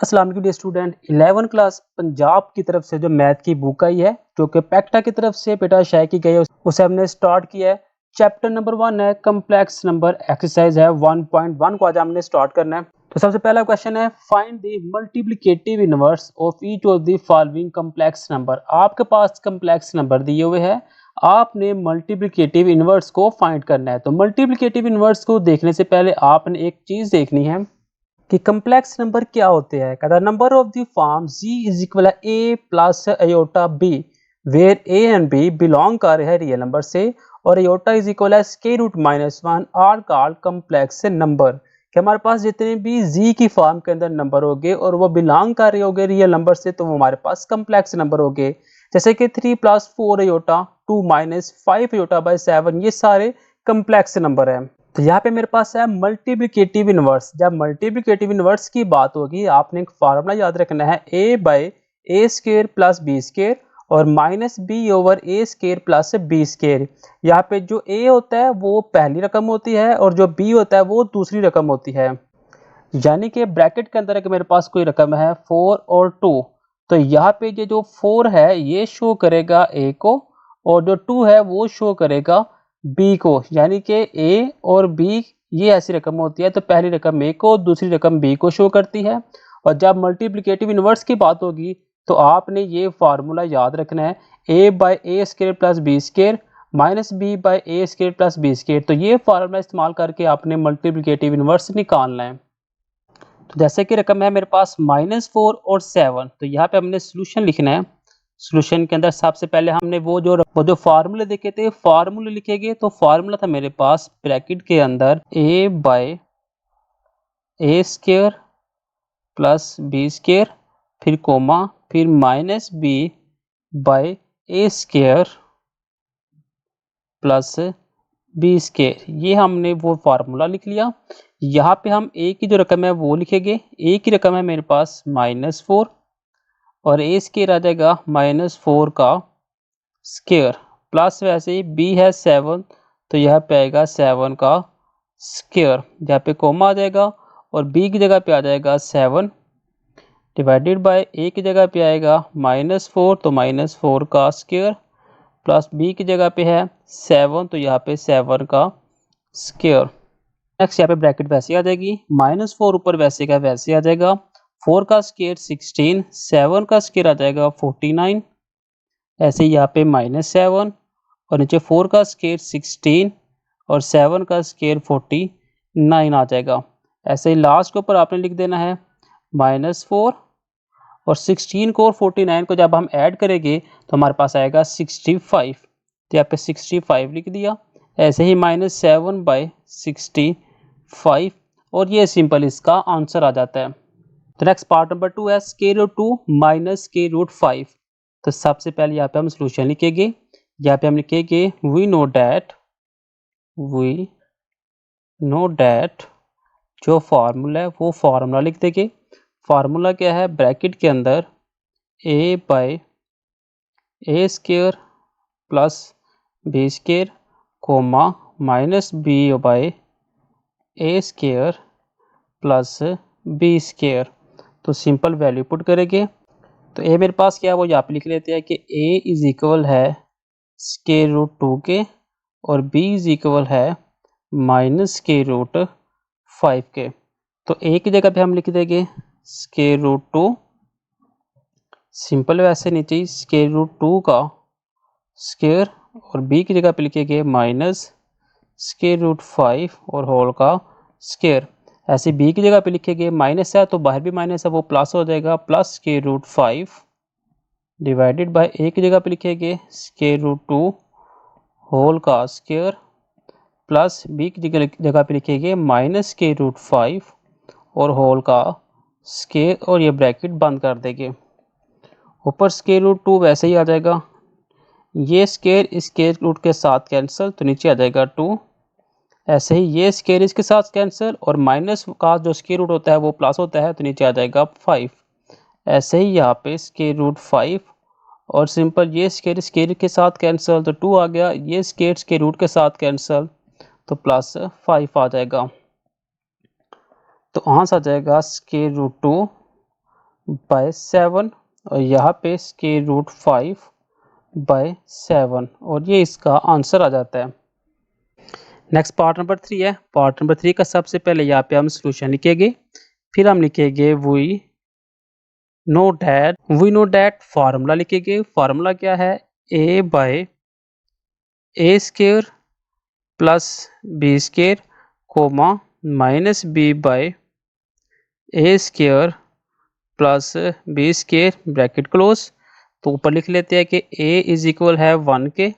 अस्सलाम वालेकुम dear student 11 class Punjab की तरफ से जो मैथ की बुक आई है जो कि पैक्टा की तरफ से बेटा शाये की गई है उसे हमने स्टार्ट किया है। चैप्टर नंबर 1 है कम्प्लेक्स नंबर एक्सरसाइज है 1.1 को आज हमने स्टार्ट करना है। तो सबसे पहला क्वेश्चन है find the multiplicative inverse of each of the following complex number. आपके पास कम्प्लेक्स नंबर दिए हुए हैं, आपने मल्टीप्लिकेटिव इनवर्स को फाइंड करना है। तो मल्टीप्लिकेटिव इनवर्स को देखने से पहले आपने एक चीज देखनी है कि कम्प्लेक्स नंबर क्या होते हैं। कहता है number of the form g is equal a plus iota b where a and b belong कर रहे हैं रियल नंबर से और iota is equal square root -1 are called complex number. कि हमारे पास जितने भी g की फॉर्म के अंदर नंबर होंगे और वो बिलोंग कर रहे होंगे रियल नंबर से तो वो हमारे पास कम्प्लेक्स नंबर होंगे। जैसे कि 3 + 4 अयोटा 2 - 5 अयोटा बाई 7 ये सारे कम्प्लेक्स नंबर हैं। तो यहाँ पे मेरे पास है मल्टीप्लिकेटिव इनवर्स। जब मल्टीप्लिकेटिव इनवर्स की बात होगी आपने एक फार्मूला याद रखना है a/a² प्लस b² और -b/a² प्लस b²। यहाँ पे जो a होता है वो पहली रकम होती है और जो b होता है वो दूसरी रकम होती है। यानी कि ब्रैकेट के अंदर मेरे पास कोई रकम है 4 और 2, तो यहाँ पे ये जो 4 है ये शो करेगा a को और जो 2 है वो शो करेगा b को। यानी कि a और b ये ऐसी रकम होती है तो पहली रकम a को दूसरी रकम b को शो करती है। और जब मल्टीप्लिकेटिव इनवर्स की बात होगी तो आपने ये फार्मूला याद रखना है a/a² plus b² minus b/a² plus b²। तो ये फार्मूला इस्तेमाल करके आपने मल्टीप्लिकेटिव इनवर्स निकालना है। तो जैसे कि रकम है मेरे पास -4 और 7, तो यहाँ पे हमने सोल्यूशन लिखना है। सोल्यूशन के अंदर सबसे पहले हमने वो जो फार्मूले देखे थे फार्मूले लिखेंगे। तो फार्मूला था मेरे पास ब्रैकेट के अंदर a/a² प्लस b² फिर कोमा फिर -b/a² प्लस b²। ये हमने वो फार्मूला लिख लिया। यहाँ पे हम a की जो रकम है वो लिखेंगे। a की रकम है मेरे पास -4 और a² आ जाएगा -4 का स्क्वायर प्लस वैसे ही b है 7 तो यह पे आएगा 7 का स्क्वायर। यहाँ पे कोमा आ जाएगा और b की जगह पे आ जाएगा 7 डिवाइडेड बाय a की जगह पे आएगा -4 तो -4 का स्क्वायर प्लस b की जगह पे है 7 तो यहाँ पे 7 का स्क्वायर। नेक्स्ट यहाँ पे ब्रैकेट वैसे आ जाएगी -4 ऊपर वैसे का वैसे आ जाएगा 4 का स्क्वायर 16 7 का स्क्वायर आ जाएगा 49 ऐसे ही यहाँ पे -7 और नीचे 4 का स्क्वायर 16 और 7 का स्क्वायर 49 आ जाएगा। ऐसे ही लास्ट के ऊपर आपने लिख देना है -4 और 16 को और 49 को जब हम ऐड करेंगे तो हमारे पास आएगा 65। तो यहाँ पे 65 लिख दिया। ऐसे ही -7/65 और ये सिंपल इसका आंसर आ जाता है। तो नेक्स्ट पार्ट नंबर 2 है √2 - √5। तो सबसे पहले यहाँ पे हम सोल्यूशन लिखेंगे। यहाँ पे हम लिखेंगे वी नो डैट जो फार्मूला है वो फार्मूला लिख देंगे। फार्मूला क्या है ब्रैकेट के अंदर a/a² plus b² coma -b/a² plus b²। तो सिंपल वैल्यू पुट करेंगे तो a मेरे पास क्या है वो यहाँ पे लिख लेते हैं कि a इज इक्वल है √2 के और b इज इक्वल है -√5 के। तो a की जगह पे हम लिख देंगे √2 सिंपल वैसे नीचे √2 का स्क्वायर और b की जगह पे लिखेंगे -√5 और होल का स्क्वायर। ऐसे b की जगह पे लिखेंगे माइनस है तो बाहर भी माइनस है वो प्लस हो जाएगा प्लस √5 डिवाइडेड बाय a की जगह पे लिखेंगे √2 होल का स्क्वायर प्लस b की जगह पे लिखेंगे -√5 और होल का स्क्वायर और ये ब्रैकेट बंद कर देंगे। ऊपर √2 वैसे ही आ जाएगा। ये स्क्वायर इस स्क्वायर रूट के साथ कैंसिल तो नीचे आ जाएगा 2। ऐसे ही ये स्क्वायर इसके साथ कैंसिल और माइनस का जो स्क्वायर रूट होता है वो प्लस होता है तो नीचे आ जाएगा 5। ऐसे ही यहाँ पे √5 और सिंपल ये स्क्वायर के साथ कैंसिल तो 2 आ गया। ये स्क्वायर रूट के साथ कैंसिल तो +5 आ जाएगा। तो आंसर आ जाएगा √2 बाय 7 और यहाँ पे स्क्वायर रूट 5 बाय 7 और ये इसका आंसर आ जाता है। नेक्स्ट पार्ट नंबर 3 है। पार्ट नंबर 3 का सबसे पहले यहाँ पे हम सोल्यूशन लिखेंगे, फिर हम लिखेंगे वी नो डैट फार्मूला लिखेंगे। फार्मूला क्या है, a by a square plus b square comma minus b by a square plus b square bracket close. तो ऊपर लिख लेते हैं कि a इज इक्वल है 1 के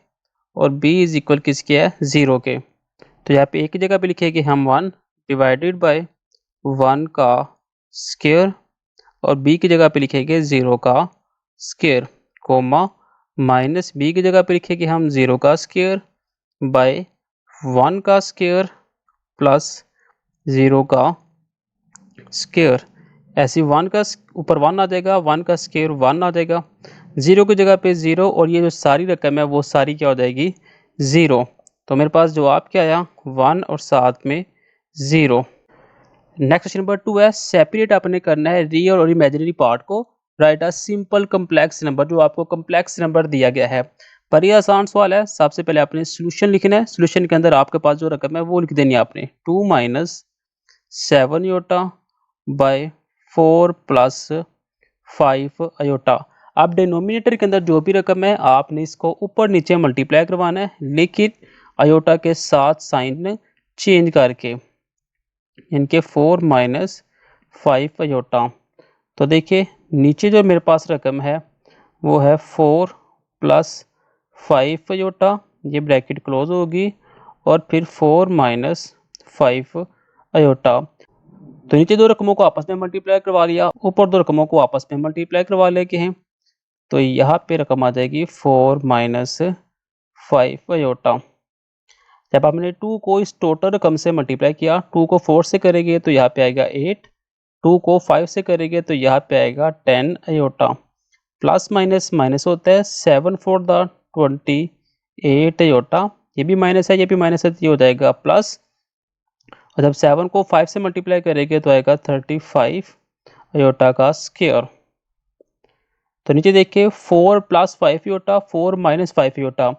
और b इज इक्वल किसके है 0 के। तो यहाँ पे a की जगह पे लिखेंगे हम 1 डिवाइडेड बाय 1 का स्क्वायर और b की जगह पे लिखेंगे 0 का स्क्वायर कोमा माइनस b की जगह पे लिखेंगे हम 0 का स्क्वायर बाय 1 का स्क्वायर प्लस 0 का स्क्वायर। ऐसे 1 का ऊपर 1 आ जाएगा, 1 का स्क्वायर 1 आ जाएगा, 0 की जगह पे 0 और ये जो सारी रकम है वो सारी क्या हो जाएगी 0। तो मेरे पास जवाब क्या आया 1 और साथ में 0। नेक्स्ट क्वेश्चन नंबर 2 है। सेपरेट आपने करना है रियल और इमेजिनरी पार्ट को। Right a simple complex number, जो आपको कम्प्लेक्स नंबर दिया गया है। पर ये आसान सवाल है। सबसे पहले आपने सोल्यूशन लिखना है। सोल्यूशन के अंदर आपके पास जो रकम है वो लिख देनी है आपने 2 minus 7 iota by 4 plus 5 iota. अब डिनोमिनेटर के अंदर जो भी रकम है आपने इसको ऊपर नीचे मल्टीप्लाई करवाना है, लेकिन अयोटा के साथ साइन चेंज करके, इनके 4 माइनस 5 अयोटा। तो देखिए नीचे जो मेरे पास रकम है वो है 4 प्लस 5 अयोटा, ये ब्रैकेट क्लोज होगी, और फिर 4 माइनस 5 अयोटा। तो नीचे दो रकमों को आपस में मल्टीप्लाई करवा लिया, ऊपर दो रकमों को आपस में मल्टीप्लाई करवा लेके हैं। तो यहाँ पे रकम आ जाएगी 4 माइनस 5 अयोटा। जब आपने 2 को इस टोटल रकम से मल्टीप्लाई किया, 2 को 4 से करेंगे तो यहाँ पे आएगा 8, 2 को 5 से करेंगे तो यहाँ पे आएगा 10 अयोटा। प्लस माइनस माइनस होता है, 7 4 द 28 अयोटा। ये भी माइनस है, ये भी माइनस है, तो ये हो जाएगा प्लस। और जब 7 को 5 से मल्टीप्लाई करेंगे तो आएगा 35 अयोटा का स्क्वायर। तो नीचे देखिए 4 प्लस 5 योटा 4 माइनस 5 योटा।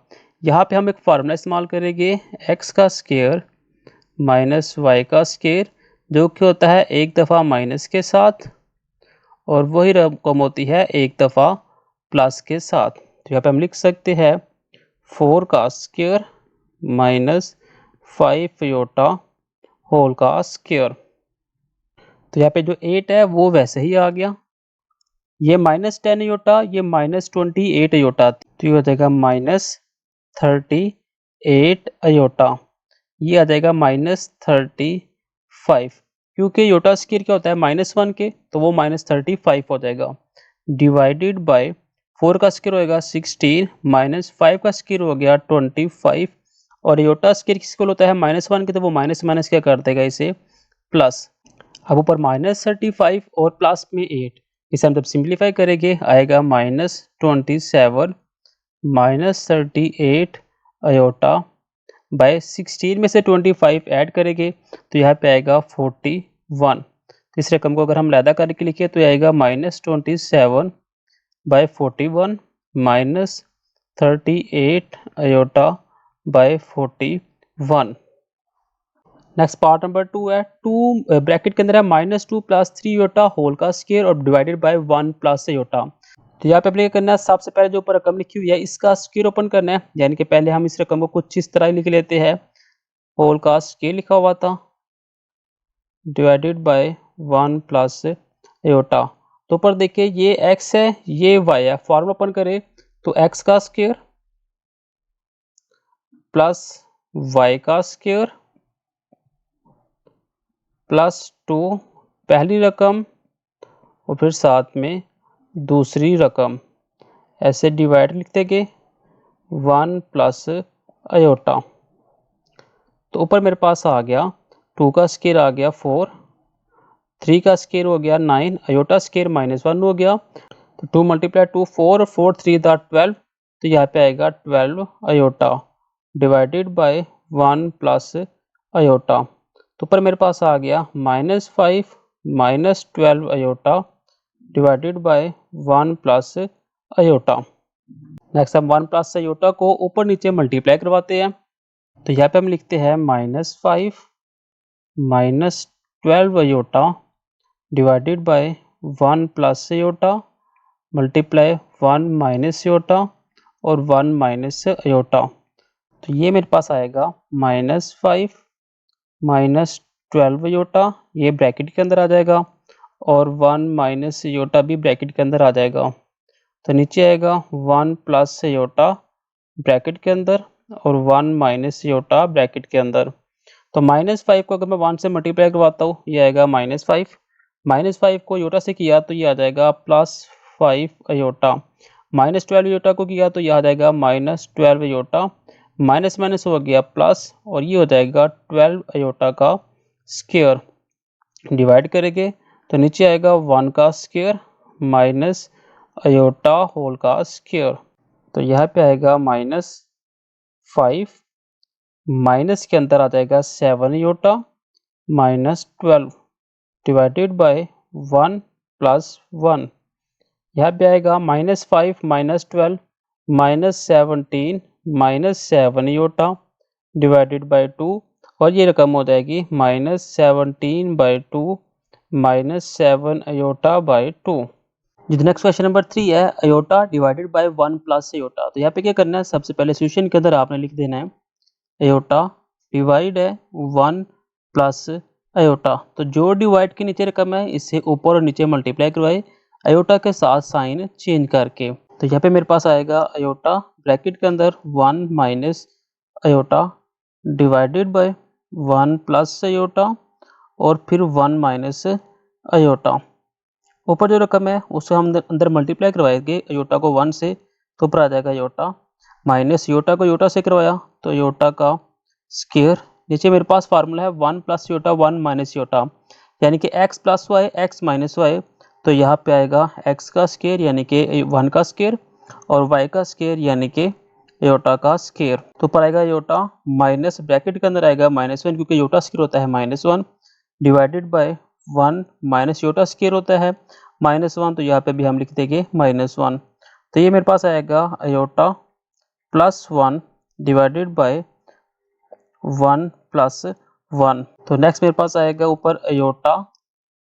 यहाँ पे हम एक फार्मूला इस्तेमाल करेंगे, x का स्क्वायर माइनस y का स्क्वायर, जो कि होता है एक दफ़ा माइनस के साथ और वही रकम होती है एक दफ़ा प्लस के साथ। तो यहाँ पे हम लिख सकते हैं 4 का स्क्वायर माइनस 5 योटा होल का स्क्वायर। तो यहाँ पे जो 8 है वो वैसे ही आ गया, ये माइनस 10 अयोटा, ये माइनस 28 अयोटा, तो ये हो जाएगा माइनस 38 अयोटा। ये आ जाएगा माइनस 35, क्योंकि योटा स्क्वायर क्या होता है -1 के, तो वो माइनस 35 हो जाएगा। डिवाइडेड बाय 4 का स्क्वायर होएगा 16 माइनस 5 का स्क्वायर हो गया 25, और योटा स्क्वायर किसको होता है -1 के, तो वो माइनस माइनस क्या कर देगा इसे प्लस। अब ऊपर -35 और प्लस में 8, इसे हम जब सिंप्लीफाई करेंगे आएगा -27 माइनस 38 अयोटा बाय 16 में से 25 ऐड करेंगे तो यहाँ पे आएगा 41। इस रकम को अगर हम लैदा करके लिखे तो आएगा -27 by 41 minus 38 iota by 41। Next part number 2 है। 2 ब्रैकेट के अंदर है -2 प्लस 3 योटा होल का स्क्वायर और डिवाइडेड बाय 1 प्लस योटा। तो यहाँ पे अप्लाई करना है, सबसे पहले जो ऊपर रकम लिखी हुई है इसका स्क्वायर ओपन करना है, यानी कि पहले हम इस रकम को कुछ इस तरह लिख लेते हैं, होल का स्क्वायर लिखा हुआ था डिवाइडेड बाय 1 प्लस योटा। तो ऊपर देखिए ये x है ये y है, फॉर्मूला ओपन करें तो x का स्क्वायर प्लस y का स्क्वायर प्लस 2 पहली रकम और फिर साथ में दूसरी रकम, ऐसे डिवाइड लिखते गए 1 प्लस अयोटा। तो ऊपर मेरे पास आ गया 2 का स्क्वायर आ गया 4, 3 का स्क्वायर हो गया 9, अयोटा स्क्वायर -1 हो गया। तो 2 मल्टीप्लाई 2 4, 4 3 द 12, तो यहाँ पे आएगा 12 iota divided by 1 plus iota. तो ऊपर मेरे पास आ गया -5 -12 iota divided by 1 plus iota. Next हम 1 प्लस अयोटा को ऊपर नीचे मल्टीप्लाई करवाते हैं। तो यहाँ पे हम लिखते हैं -5 minus 12 iota divided by 1 plus iota multiply 1 minus iota और 1 माइनस अयोटा। तो ये मेरे पास आएगा -5 माइनस 12 अयोटा, ये ब्रैकेट के अंदर आ जाएगा, और 1 माइनस अयोटा भी ब्रैकेट के अंदर आ जाएगा। तो नीचे आएगा 1 प्लस अयोटा ब्रैकेट के अंदर और 1 माइनस अयोटा ब्रैकेट के अंदर। तो -5 को अगर मैं 1 से मल्टीप्लाई करवाता हूँ, ये आएगा -5, -5 को अयोटा से किया तो ये आ जाएगा +5 अयोटा, -12 अयोटा को किया तो ये आ जाएगा -12 अयोटा, माइनस माइनस हो गया प्लस, और ये हो जाएगा 12 अयोटा का स्क्वायर। डिवाइड करेंगे तो नीचे आएगा 1 का स्क्वायर माइनस अयोटा होल का स्क्वायर। तो यहाँ पे आएगा -5, माइनस के अंदर आ जाएगा 7 अयोटा -12 डिवाइडेड बाय 1 प्लस 1। यहाँ पे आएगा -5 -12 -17 -7 अयोटा डिवाइडेड बाय 2, और ये रकम हो जाएगी -17/2 -7 अयोटा बाय 2। जी नेक्स्ट क्वेश्चन नंबर 3 है iota divided by 1 plus iota. तो यहाँ पे क्या करना है, सबसे पहले सॉल्यूशन के अंदर आपने लिख देना है अयोटा डिवाइड है 1 प्लस अयोटा। तो जो डिवाइड के नीचे रकम है इससे ऊपर और नीचे मल्टीप्लाई करवाए अयोटा के साथ साइन चेंज करके। तो यहाँ पे मेरे पास आएगा अयोटा ब्रैकेट के अंदर 1 minus aorta divided by 1 plus iota और फिर 1 माइनस अयोटा। ऊपर जो रकम है उससे हम अंदर मल्टीप्लाई करवाएंगे अयोटा को 1 से, तो ऊपर आ जाएगा अयोटा, माइनस अयोटा को अयोटा से करवाया तो अयोटा का स्क्वायर। नीचे मेरे पास फार्मूला है 1 प्लस अयोटा 1 माइनस अयोटा, यानी कि x plus y x minus y. तो यहाँ पे आएगा x का स्क्वायर यानी कि 1 का स्क्वायर और y का स्क्वायर यानी कि अयोटा का स्क्वायर। तो ऊपर आएगा अयोटा माइनस ब्रैकेट के अंदर आएगा -1 क्योंकि अयोटा स्क्वायर होता है -1 divided by 1 minus aorta square होता है -1, तो यहाँ पे भी हम लिख देंगे -1। तो ये मेरे पास आएगा iota plus 1 divided by 1 plus 1। तो नेक्स्ट मेरे पास आएगा ऊपर अयोटा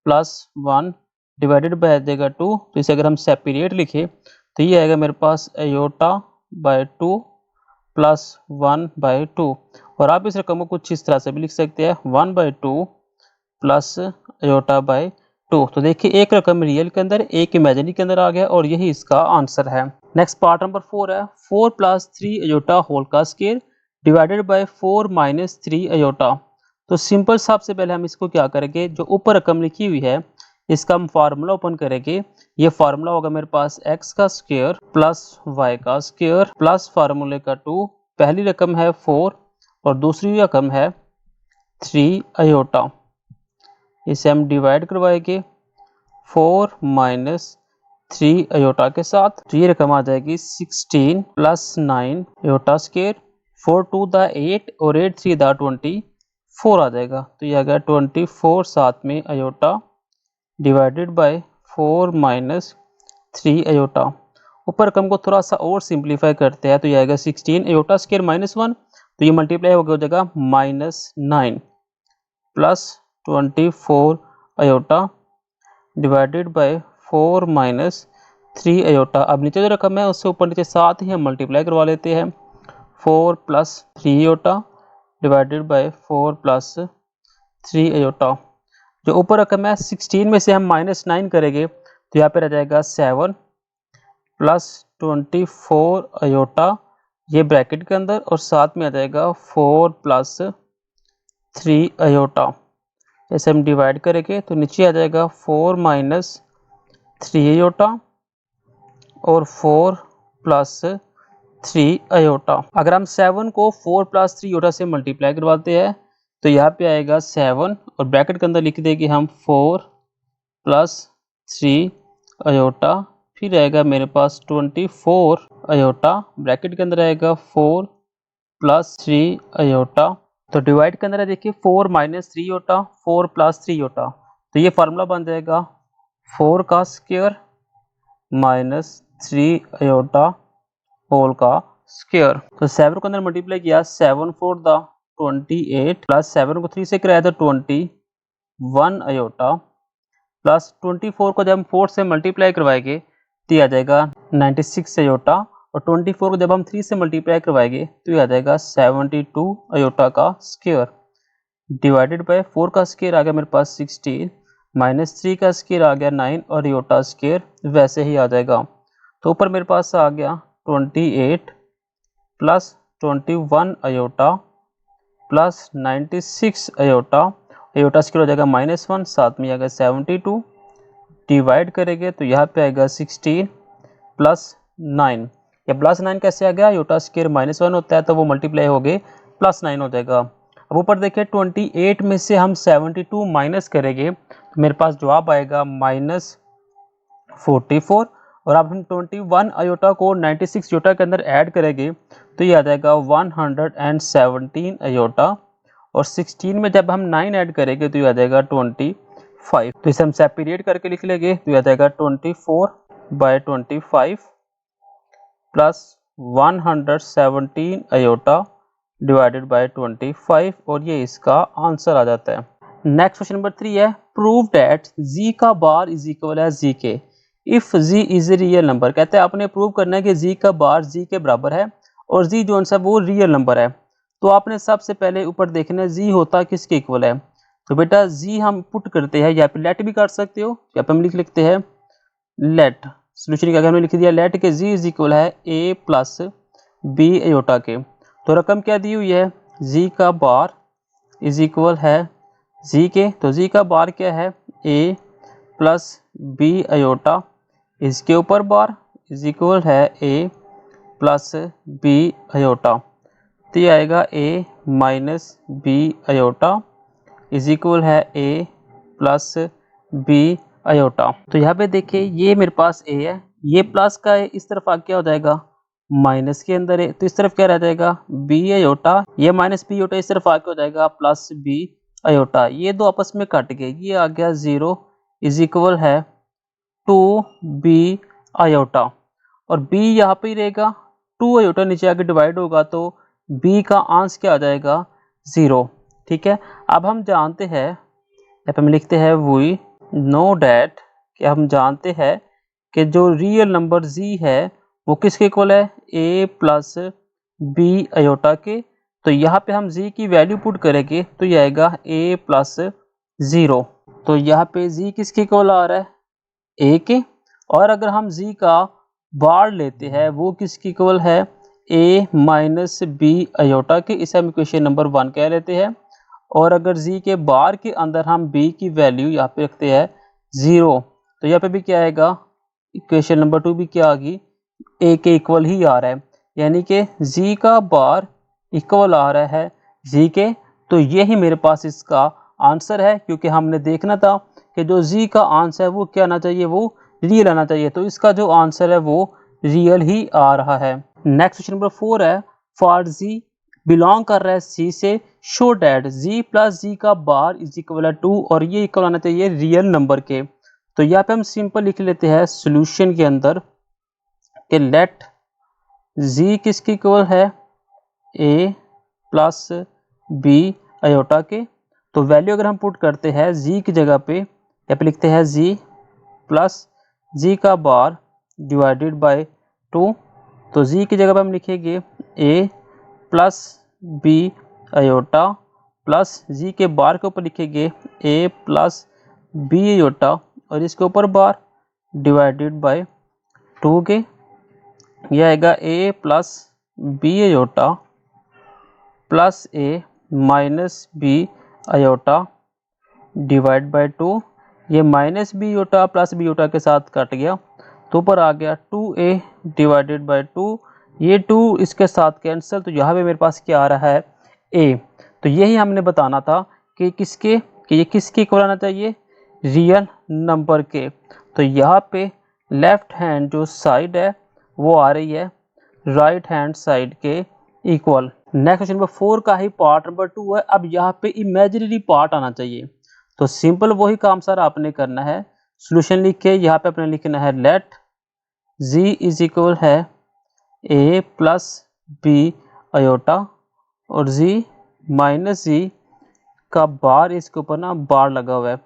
प्लस 1 डिवाइडेड बाय आ जाएगा 2। तो इसे अगर हम सेपरेट लिखें तो ये आएगा मेरे पास अयोटा बाय 2 प्लस 1 बाय 2। और आप इस रकम को कुछ इस तरह से भी लिख सकते हैं 1/2 प्लस अयोटा बाय 2। तो देखिए एक रकम रियल के अंदर एक इमेजिनरी के अंदर आ गया और यही इसका आंसर है। नेक्स्ट पार्ट नंबर 4 है 4 प्लस 3 अयोटा होल का square divided by 4 minus 3 iota. तो सिंपल सबसे पहले हम इसको क्या करेंगे, जो ऊपर रकम लिखी हुई है इसका हम फार्मूला ओपन करेंगे। ये फार्मूला होगा मेरे पास x का स्क्वायर प्लस y का स्क्वायर प्लस फार्मूले का 2। पहली रकम है 4 और दूसरी रकम है 3 अयोटा। इसे हम डिवाइड करवाएंगे 4 माइनस 3 अयोटा के साथ, तो ये रकम आ जाएगी 16 प्लस 9 अयोटा स्क्वायर। 4 2 द 8 और 8 3 द 24 आ जाएगा। तो ये आ गया 24 साथ में iota divided by 4 minus 3 iota. ऊपर रकम को थोड़ा सा और सिंप्लीफाई करते हैं तो ये आएगा 16 अयोटा स्क्वायर -1, तो ये मल्टीप्लाई हो जाएगा -9 plus 24 iota divided by 4 minus 3 iota. अब नीचे जो रकम है उससे ऊपर नीचे साथ ही हम मल्टीप्लाई करवा लेते हैं 4 plus 3 iota divided by 4 plus 3 iota. जो ऊपर रकम है 16 में से हम -9 करेंगे तो यहाँ पे रह जाएगा 7 प्लस 24 अयोटा ये ब्रैकेट के अंदर और साथ में आ जाएगा 4 प्लस 3 अयोटा। ऐसे हम डिवाइड करेंगे तो नीचे आ जाएगा 4 माइनस 3 अयोटा और 4 प्लस 3 अयोटा। अगर हम 7 को 4 प्लस 3 अयोटा से मल्टीप्लाई करवाते हैं तो यहाँ पे आएगा 7 और ब्रैकेट के अंदर लिख देंगे हम 4 प्लस 3 अयोटा, फिर आएगा मेरे पास 24 अयोटा, ब्रैकेट के अंदर आएगा 4 प्लस 3 अयोटा। तो डिवाइड के अंदर है देखिए 4 माइनस 3 अयोटा 4 प्लस 3 अयोटा, तो ये फार्मूला बन जाएगा 4 का स्क्वायर माइनस 3 आयोटा होल का स्क्वायर। तो 7 को अंदर मल्टीप्लाई किया, 7 4 द 28 प्लस 7 को 3 से कराया तो 21 आयोटा प्लस 24 को जब हम 4 से मल्टीप्लाई करवाएंगे तो ये आ जाएगा 96 आयोटा, और 24 को जब हम 3 से मल्टीप्लाई करवाएंगे तो ये आ जाएगा 72 आयोटा का स्क्वायर डिवाइडेड बाय 4 का स्क्वायर आ गया मेरे पास 16 माइनस 3 का स्क्वायर आ गया 9 और आयोटा स्क्वायर वैसे ही आ जाएगा। तो ऊपर मेरे पास आ गया 28 plus 21 iota plus 96 iota, iota square हो जाएगा -1, साथ में आ गया 72 डिवाइड करेंगे तो यहाँ पे आएगा 16 प्लस 9। या प्लस 9 कैसे आ गया, आयोटा स्क्वायर -1 होता है तो वो मल्टीप्लाई हो गए प्लस 9 हो जाएगा। अब ऊपर देखिए 28 में से हम 72 माइनस करेंगे तो मेरे पास जवाब आएगा -44, और अब हम 21 आयोटा को 96 आयोटा के अंदर ऐड करेंगे तो ये आ जाएगा 117 आयोटा, और 16 में जब हम 9 ऐड करेंगे तो ये आ जाएगा 25। तो इसे हम सेपरेट करके लिख लेंगे तो ये आ जाएगा 24/25 प्लस 117 आयोटा डिवाइडेड बाय 25, और ये इसका आंसर आ जाता है। नेक्स्ट क्वेश्चन नंबर 3 है, प्रूव दैट z का बार इज इक्वल है z के if z is a real number. कहते हैं आपने प्रूव करना है कि z का बार z के बराबर है और z जो सा वो रियल नंबर है। तो आपने सबसे पहले ऊपर देखना है z होता किसके इक्वल है। तो बेटा z हम पुट करते हैं, यहाँ पे लेट भी कर सकते हो, यहाँ पे हम लिख लिखते हैं लेट, सोल्यूशन क्या हमने लिख दिया लेट के z इज इक्वल है a प्लस b आयोटा के। तो रकम क्या दी हुई है, z का बार इज इक्वल है z के, तो z का बार क्या है a प्लस b आयोटा, इसके ऊपर बार इज इक्वल है a प्लस b आयोटा, तो ये आएगा a minus b iota is equal है a प्लस b आयोटा। तो यहाँ पे देखिए ये मेरे पास a है, ये प्लस का है, इस तरफ आगे क्या हो जाएगा माइनस के अंदर है, तो इस तरफ क्या रह जाएगा b आयोटा, ये माइनस b आयोटा इस तरफ आगे हो जाएगा प्लस b आयोटा, ये दो आपस में कट गए, ये आ गया 0 इज इक्वल है 2b आयोटा, और b यहाँ पे ही रहेगा, 2 आयोटा नीचे आके डिवाइड होगा तो b का आंसर क्या आ जाएगा 0। ठीक है, अब हम जानते हैं, यहाँ पे हम लिखते हैं वी नो डैट, कि हम जानते हैं कि जो रियल नंबर z है वो किसके इक्वल है a प्लस b आयोटा के। तो यहाँ पे हम z की वैल्यू पुट करेंगे तो ये आएगा a प्लस 0, तो यहाँ पे z किसके इक्वल आ रहा है a के, और अगर हम z का बार लेते हैं वो किसके इक्वल है a माइनस b आयोटा के, इसे हम इक्वेशन नंबर 1 कह लेते हैं। और अगर z के बार के अंदर हम b की वैल्यू यहाँ पे रखते हैं 0, तो यहाँ पे भी क्या आएगा इक्वेशन नंबर 2 भी क्या आ गई a के इक्वल ही आ रहा है, यानी कि z का बार इक्वल आ रहा है z के। तो यही मेरे पास इसका आंसर है, क्योंकि हमने देखना था कि जो z का आंसर है वो क्या आना चाहिए, वो रियल आना चाहिए, तो इसका जो आंसर है वो रियल ही आ रहा है। नेक्स्ट क्वेश्चन नंबर 4 है, फॉर z बिलोंग कर रहा है c से, show that z plus z का बार इज इक्वल है 2, और ये इक्वल आना चाहिए रियल नंबर के। तो यहाँ पे हम सिंपल लिख लेते हैं सॉल्यूशन के अंदर कि लेट z किसकी इक्वल है a प्लस b आयोटा के। तो वैल्यू अगर हम पुट करते हैं z की जगह पे, यहाँ पे लिखते हैं z प्लस z का बार डिवाइडेड बाय 2, तो z की जगह पे हम लिखेंगे a plus b iota plus z के बार के ऊपर लिखेंगे a प्लस b आयोटा, और इसके ऊपर बार डिवाइडेड बाय 2 के, यह आएगा a plus b iota plus a minus b iota divide by 2, ये minus b iota plus b iota के साथ कट गया, तो ऊपर आ गया 2a डिवाइडेड बाय 2, ये 2 इसके साथ कैंसिल, तो यहाँ पे मेरे पास क्या आ रहा है a। तो यही हमने बताना था कि ये किसके इक्वल आना चाहिए रियल नंबर के। तो यहाँ पे लेफ्ट हैंड जो साइड है वो आ रही है राइट हैंड साइड के इक्वल। नेक्स्ट क्वेश्चन नंबर 4 का ही पार्ट नंबर 2 है, अब यहाँ पे इमेजिनरी पार्ट आना चाहिए। तो सिंपल वही काम सर आपने करना है, सोल्यूशन लिख के यहाँ पे अपने लिखना है लेट z इज इक्वल है a प्लस b अयोटा और z माइनस z का बार इसके ऊपर ना बार लगा हुआ है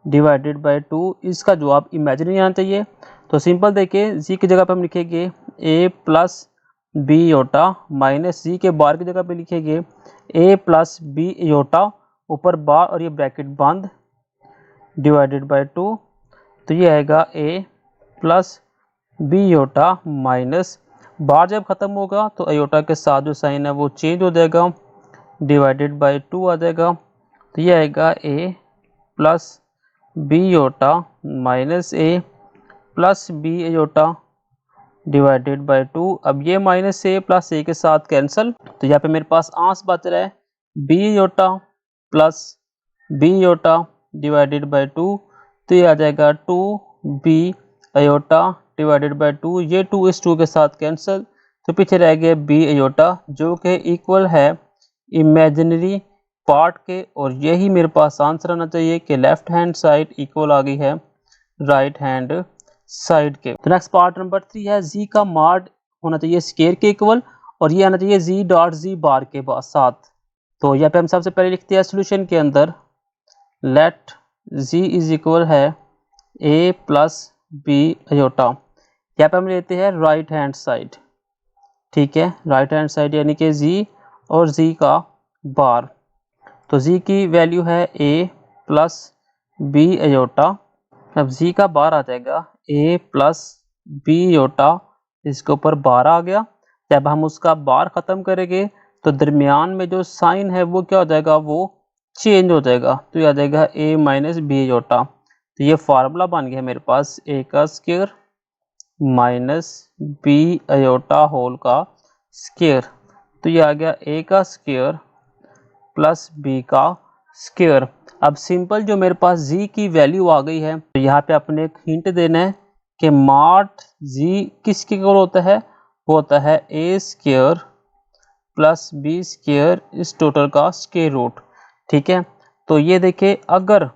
डिवाइडेड बाय 2। इसका जवाब इमेजिनरी आना चाहिए। तो सिंपल देखिए z की जगह पे हम लिखेंगे a plus b iota minus z के बार की जगह पे लिखेंगे a प्लस b योटा ऊपर बार और ये ब्रैकेट बंद डिवाइडेड बाय 2। तो ये आएगा a plus b iota minus बार जब ख़त्म होगा तो अयोटा के साथ जो साइन है वो चेंज हो जाएगा डिवाइडेड बाय 2 आ जाएगा। तो ये आएगा a plus b iota minus a plus b iota divided by 2। अब ये माइनस a प्लस a के साथ कैंसिल। तो यहाँ पे मेरे पास आंस बच रहा है b iota plus b iota divided by 2। तो ये आ जाएगा 2b अयोटा डिवाइडेड बाय 2। ये 2 इस 2 के साथ कैंसिल। तो पीछे रह गया b अयोटा जो कि इक्वल है इमेजिनरी पार्ट के। और यही मेरे पास आंसर आना चाहिए कि लेफ्ट हैंड साइड इक्वल आ गई है राइट हैंड साइड के। तो नेक्स्ट पार्ट नंबर 3 है z का मॉड होना चाहिए स्क्वायर के इक्वल और ये आना चाहिए z डॉट z बार के साथ। तो यहाँ पे हम सबसे पहले लिखते हैं सोल्यूशन के अंदर लेट z इज इक्वल है a प्लस b अयोटा। यहाँ पे हम लेते हैं राइट हैंड साइड, ठीक है, राइट हैंड साइड यानी कि z और z का बार। तो z की वैल्यू है a प्लस b अयोटा। अब z का बार आ जाएगा a प्लस b योटा, इसके ऊपर बार आ गया। जब हम उसका बार ख़त्म करेंगे तो दरमियान में जो साइन है वो क्या हो जाएगा, वो चेंज हो जाएगा। तो ये आ जाएगा a माइनस b योटा। तो ये फार्मूला बन गया मेरे पास a का square minus b iota whole का स्क्वायर। तो ये आ गया a का स्क्वायर प्लस b का स्क्वायर। अब सिंपल जो मेरे पास z की वैल्यू आ गई है तो यहाँ पे अपने एक हिंट देना है कि मॉड z किसके इक्वल होता है, वो होता है a square plus b square इस टोटल का स्क्वायर रूट, ठीक है। तो ये देखिए अगर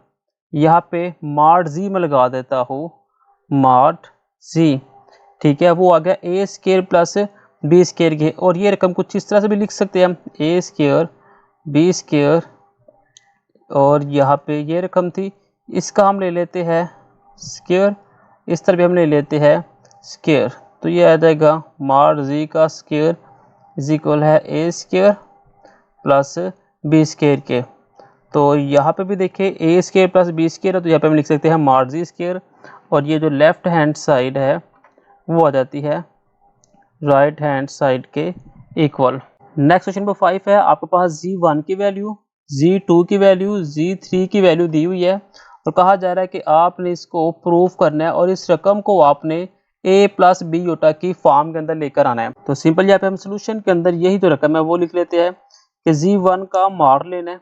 यहाँ पे मॉड z में लगा देता हूँ मॉड z, ठीक है, वो आ गया a square plus b square के। और ये रकम कुछ इस तरह से भी लिख सकते हैं हम a स्क्वायर b स्क्वायर और यहाँ पे ये रकम थी, इसका हम ले लेते हैं स्क्वायर, इस तरह भी हम ले लेते हैं स्क्वायर। तो ये आ जाएगा मॉड z का स्क्वायर इज इक्वल है a square plus b square के। तो यहाँ पे भी देखिए a square plus b square है तो यहाँ पे हम लिख सकते हैं मॉड z स्क्वायर और ये जो लेफ्ट हैंड साइड है वो आ जाती है राइट हैंड साइड के इक्वल। नेक्स्ट क्वेश्चन नंबर 5 है, आपके पास z1 की वैल्यू, z2 की वैल्यू, z3 की वैल्यू दी हुई है और कहा जा रहा है कि आपने इसको प्रूफ करना है और इस रकम को आपने a प्लस b योटा की फॉर्म के अंदर लेकर आना है। तो सिंपल यहाँ पे हम सोल्यूशन के अंदर यही तो रकम है वो लिख लेते हैं कि z1 का मॉड लेना है,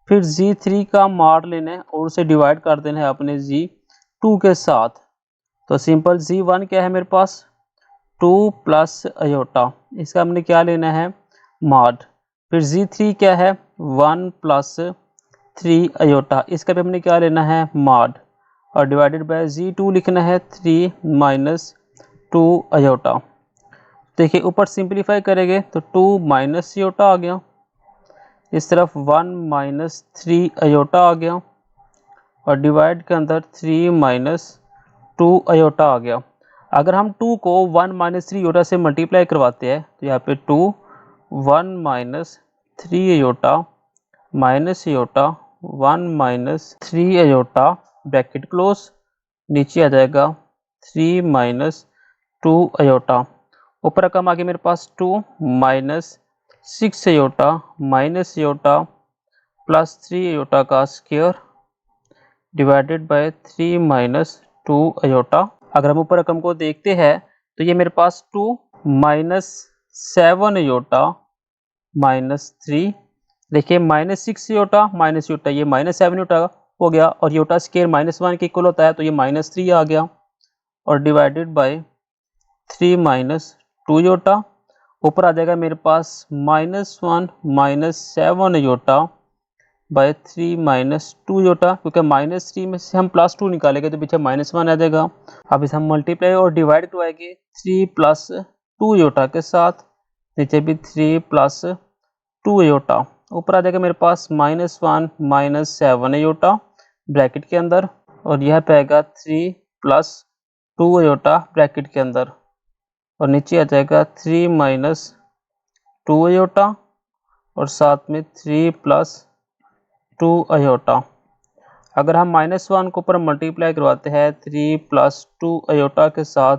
फिर z3 का मॉड लेना है और उसे डिवाइड कर देना है अपने z2 के साथ। तो सिंपल z1 क्या है मेरे पास 2 प्लस अयोटा, इसका हमने क्या लेना है मॉड। फिर z3 क्या है 1 प्लस 3 अयोटा, इसका भी हमने क्या लेना है मॉड और डिवाइडेड बाय z2 लिखना है 3 माइनस 2 अयोटा। देखिए ऊपर सिंप्लीफाई करेंगे तो 2 माइनस अयोटा आ गया, इस तरफ 1 माइनस 3 अयोटा आ गया और डिवाइड के अंदर 3 माइनस 2 अयोटा आ गया। अगर हम 2 को 1 माइनस 3 अयोटा से मल्टीप्लाई करवाते हैं तो यहाँ पे 2 1 minus 3 iota minus iota 1 minus 3 iota bracket close, नीचे आ जाएगा 3 माइनस 2 अयोटा। ऊपर रकम आ गई मेरे पास 2 minus 6 iota minus iota plus 3 iota का square divided by 3 minus 2 iota. अगर हम ऊपर रकम को देखते हैं तो ये मेरे पास 2 माइनस 7 अयोटा माइनस 3, देखिए माइनस 6 अयोटा माइनस अयोटा, ये माइनस 7 अयोटा हो गया और अयोटा स्क्वायर माइनस 1 के इक्वल होता है तो ये माइनस 3 आ गया और डिवाइडेड बाय 3 माइनस 2 अयोटा। ऊपर आ जाएगा मेरे पास minus 1 minus 7 iota by 3 minus 2 iota, क्योंकि -3 में से हम +2 निकालेंगे तो पीछे -1 आ जाएगा। अब इसे हम मल्टीप्लाई और डिवाइड करवाएंगे 3 + 2 योटा के साथ, नीचे भी 3 + 2 योटा, ऊपर आ जाएगा मेरे पास -1 - 7 योटा ब्रैकेट के अंदर, और यह पे आएगा 3 + 2 योटा ब्रैकेट के अंदर, और नीचे आ जाएगा 3 - 2 योटा और साथ में 3 + 2 अयोटा। अगर हम -1 को ऊपर मल्टीप्लाई करवाते हैं 3 + 2 अयोटा के साथ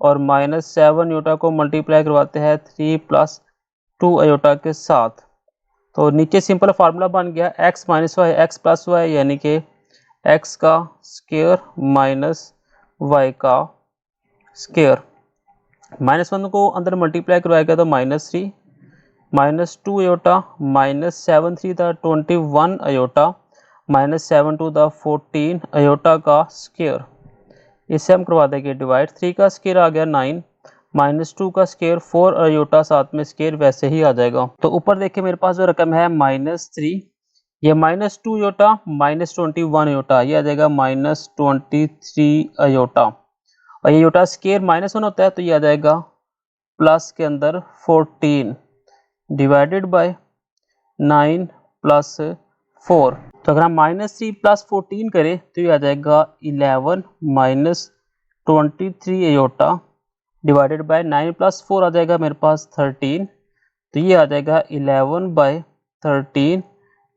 और -7 योटा को मल्टीप्लाई करवाते हैं 3 + 2 अयोटा के साथ, तो नीचे सिंपल फार्मूला बन गया x - y x + y, यानी कि x का स्क्वायर माइनस y का स्क्वायर। -1 को अंदर मल्टीप्लाई करवाएगा तो -3 -2 iota -7 3 the 21 iota -7 2 the 14 iota का स्क्वायर। इसे हम करवा देंगे डिवाइड, 3 का स्क्वायर आ गया 9 -2 का स्क्वायर 4 अयोटा, साथ में स्क्वायर वैसे ही आ जाएगा। तो ऊपर देखिए मेरे पास जो रकम है -3, ये -2 योटा -21 योटा, ये आ जाएगा -23 अयोटा, और ये योटा स्क्वायर -1 होता है तो ये आ जाएगा प्लस के अंदर 14 डिवाइडेड बाय 9 + 4। तो अगर हम -3 + 14 करें तो ये आ जाएगा 11 - 23 अयोटा डिवाइडेड बाय 9 + 4 आ जाएगा मेरे पास 13, तो ये आ जाएगा 11/13